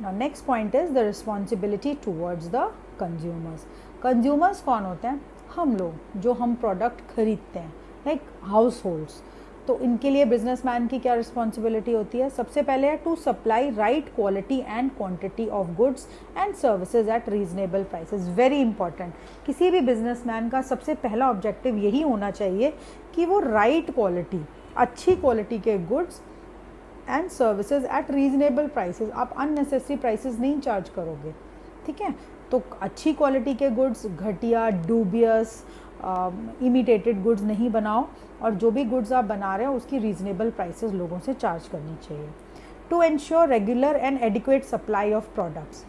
Now next point is the responsibility towards the consumers. Consumers कौन होते हैं? हम लोग जो हम प्रोडक्ट खरीदते हैं, लाइक हाउस होल्ड्स। तो इनके लिए बिजनेसमैन की क्या रिस्पॉन्सिबिलिटी होती है? सबसे पहले है to supply right quality and quantity of goods and services at reasonable prices. Very important, किसी भी बिजनेसमैन का सबसे पहला ऑब्जेक्टिव यही होना चाहिए कि वो राइट क्वालिटी, अच्छी क्वालिटी के goods and services at reasonable prices. आप अननेसेसरी प्राइसेस नहीं चार्ज करोगे, ठीक है? तो अच्छी क्वालिटी के गुड्स, घटिया, डूबियस, इमिटेटेड गुड्स नहीं बनाओ, और जो भी गुड्स आप बना रहे हो उसकी रीजनेबल प्राइसेस लोगों से चार्ज करनी चाहिए। To ensure regular and adequate supply of products,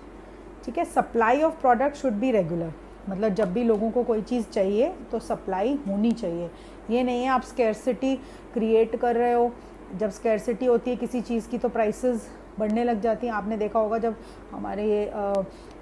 ठीक है? Supply of product should be regular, मतलब जब भी लोगों को कोई चीज़ चाहिए तो सप्लाई होनी चाहिए। ये नहीं है आप स्कैर्सिटी क्रिएट कर रहे हो, जब स्कैर्सिटी होती है किसी चीज़ की तो प्राइसेस बढ़ने लग जाती हैं। आपने देखा होगा जब हमारे ये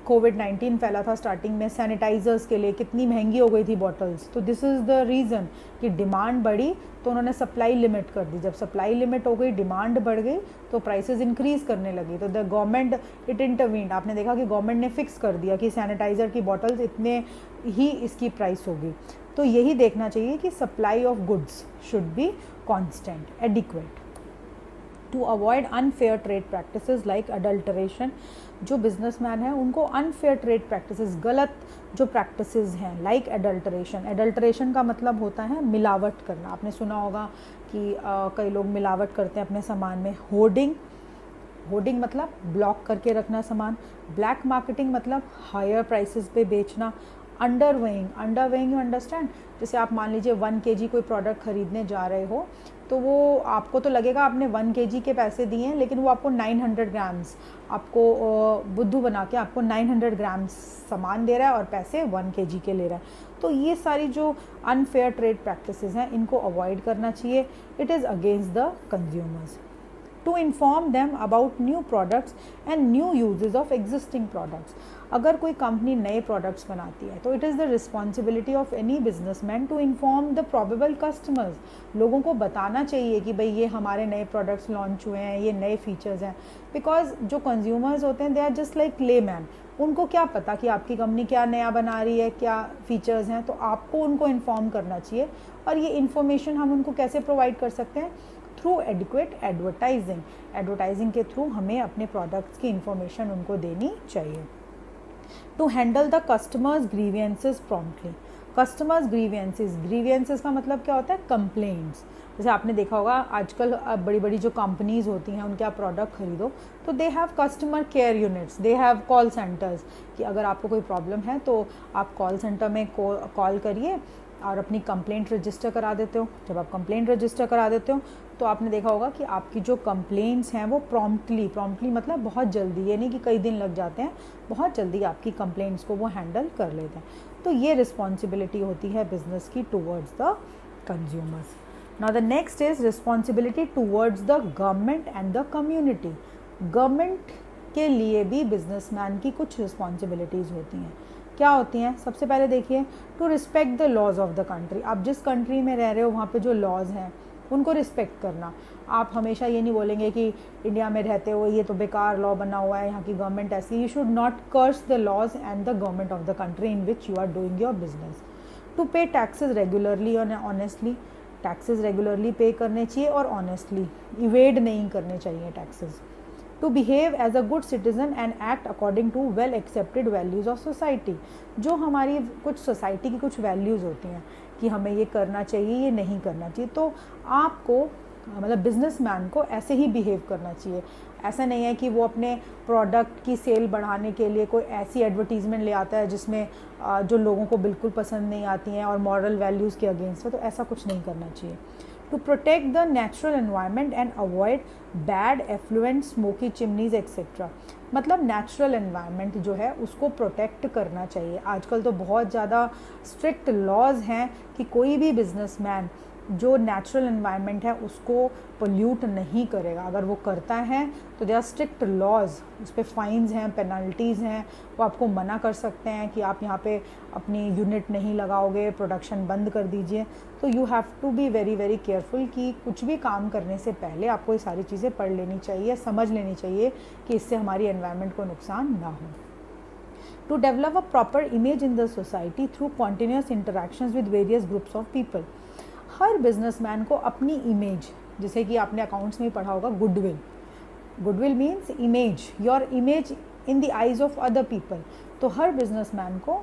कोविड-19 फैला था स्टार्टिंग में, सैनिटाइजर्स के लिए कितनी महंगी हो गई थी बॉटल्स। तो दिस इज़ द रीज़न कि डिमांड बढ़ी तो उन्होंने सप्लाई लिमिट कर दी। जब सप्लाई लिमिट हो गई, डिमांड बढ़ गई, तो प्राइसेस इंक्रीज़ करने लगी। तो द गवर्नमेंट इट इंटरवीन्ड। आपने देखा कि गवर्नमेंट ने फिक्स कर दिया कि सैनिटाइज़र की बॉटल्स इतने ही इसकी प्राइस होगी। तो यही देखना चाहिए कि supply of goods should be constant, adequate. To avoid unfair trade practices like adulteration. जो बिजनेसमैन है उनको अनफेयर ट्रेड प्रैक्टिसेस, गलत जो प्रैक्टिसेस हैं, लाइक एडल्टरेशन। एडल्टरेशन का मतलब होता है मिलावट करना। आपने सुना होगा कि कई लोग मिलावट करते हैं अपने सामान में। होर्डिंग, होर्डिंग मतलब ब्लॉक करके रखना सामान। ब्लैक मार्केटिंग मतलब हायर प्राइसेस पे बेचना। अंडरवेइंग, अंडरवेइंग यू अंडरस्टैंड? जैसे आप मान लीजिए 1 kg कोई प्रोडक्ट खरीदने जा रहे हो, तो वो आपको तो लगेगा आपने 1 kg के पैसे दिए हैं, लेकिन वो आपको 900 ग्राम्स, आपको बुद्धू बना के आपको 900 ग्राम्स सामान दे रहा है और पैसे 1 kg के ले रहा है। तो ये सारी जो अनफेयर ट्रेड प्रैक्टिसेस हैं इनको अवॉइड करना चाहिए। It is against the consumers. To inform them about new products and new uses of existing products. अगर कोई कंपनी नए प्रोडक्ट्स बनाती है तो it is the responsibility of any businessman to inform the probable customers. लोगों को बताना चाहिए कि भाई ये हमारे नए प्रोडक्ट्स लॉन्च हुए हैं, ये नए फीचर्स हैं। बिकॉज जो कंज्यूमर्स होते हैं they are just like layman. उनको क्या पता कि आपकी कंपनी क्या नया बना रही है, क्या फीचर्स हैं। तो आपको उनको इन्फॉर्म करना चाहिए। और ये इन्फॉर्मेशन हम उनको कैसे प्रोवाइड कर सकते हैं? Through adequate advertising. एडवर्टाइजिंग के थ्रू हमें अपने प्रोडक्ट्स की इन्फॉर्मेशन उनको देनी चाहिए। To handle the customers grievances promptly. Customers grievances, grievances का मतलब क्या होता है? कंप्लेंट्स। जैसे आपने देखा होगा आजकल बड़ी बड़ी जो कंपनीज होती हैं उनके आप प्रोडक्ट खरीदो तो they have customer care units, they have call centres, कि अगर आपको कोई प्रॉब्लम है तो आप कॉल सेंटर में कॉल करिए और अपनी कंप्लेंट रजिस्टर करा देते हो। जब आप कंप्लेंट रजिस्टर करा देते हो तो आपने देखा होगा कि आपकी जो कंप्लेंट्स हैं वो प्रॉम्प्टली मतलब बहुत जल्दी, ये नहीं कि कई दिन लग जाते हैं, बहुत जल्दी आपकी कंप्लेंट्स को वो हैंडल कर लेते हैं। तो ये रिस्पॉन्सिबिलिटी होती है बिजनेस की towards the consumers. Now the next is responsibility towards the government and the community. Government के लिए भी बिजनेसमैन की कुछ रिस्पॉन्सिबिलिटीज़ होती हैं। क्या होती हैं? सबसे पहले देखिए, to respect the laws of the country. आप जिस कंट्री में रह रहे हो वहाँ पे जो लॉज हैं उनको रिस्पेक्ट करना। आप हमेशा ये नहीं बोलेंगे कि इंडिया में रहते हो ये तो बेकार लॉ बना हुआ है, यहाँ की गवर्नमेंट ऐसी। You should not curse the laws and the government of the country in which you are doing your business. To pay taxes regularly और ऑनेस्टली। टैक्सेस रेगुलरली पे करने चाहिए और ऑनेस्टली, इवेड नहीं करने चाहिए taxes. To behave as a good citizen and act according to well accepted values of society. जो हमारी कुछ सोसाइटी की कुछ वैल्यूज़ होती हैं कि हमें ये करना चाहिए, ये नहीं करना चाहिए, तो आपको मतलब बिजनेसमैन को ऐसे ही बिहेव करना चाहिए। ऐसा नहीं है कि वो अपने प्रोडक्ट की सेल बढ़ाने के लिए कोई ऐसी एडवर्टीज़मेंट ले आता है जिसमें जो लोगों को बिल्कुल पसंद नहीं आती हैं और मॉरल वैल्यूज़ के अगेंस्ट है। तो ऐसा कुछ नहीं करना चाहिए। To protect the natural environment and avoid bad effluent smoky chimneys etcetera. मतलब नेचुरल एनवायरनमेंट जो है उसको प्रोटेक्ट करना चाहिए। आजकल तो बहुत ज़्यादा स्ट्रिक्ट लॉज हैं कि कोई भी बिजनेसमैन जो नेचुरल एनवायरनमेंट है उसको पोल्यूट नहीं करेगा। अगर वो करता है तो दे आर स्ट्रिक्ट लॉज, उस पर फाइन्स हैं, पेनल्टीज़ हैं, वो आपको मना कर सकते हैं कि आप यहाँ पे अपनी यूनिट नहीं लगाओगे, प्रोडक्शन बंद कर दीजिए। तो you have to be very very careful कि कुछ भी काम करने से पहले आपको ये सारी चीज़ें पढ़ लेनी चाहिए, समझ लेनी चाहिए कि इससे हमारी एनवायरनमेंट को नुकसान ना हो। To develop a proper image in the society through continuous interactions with various groups of people. Her businessman को अपनी इमेज, जैसे कि आपने अकाउंट्स में पढ़ा होगा goodwill, goodwill means image, your image in the eyes of other people. तो हर businessman को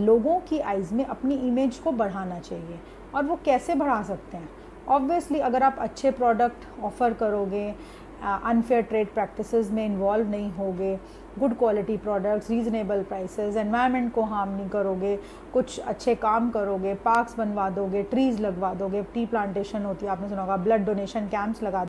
लोगों की आइज में अपनी इमेज को बढ़ाना चाहिए। और वो कैसे बढ़ा सकते हैं? ऑब्वियसली अगर आप अच्छे प्रोडक्ट ऑफ़र करोगे, अनफेयर ट्रेड प्रैक्टिसेस में इन्वॉल्व नहीं होगे, good quality products, reasonable prices, environment को हार्म नहीं करोगे, कुछ अच्छे काम करोगे, पार्क्स बनवा दोगे, ट्रीज़ लगवा दोगे, टी प्लांटेशन होती है आपने सुना होगा, ब्लड डोनेशन कैंप्स लगा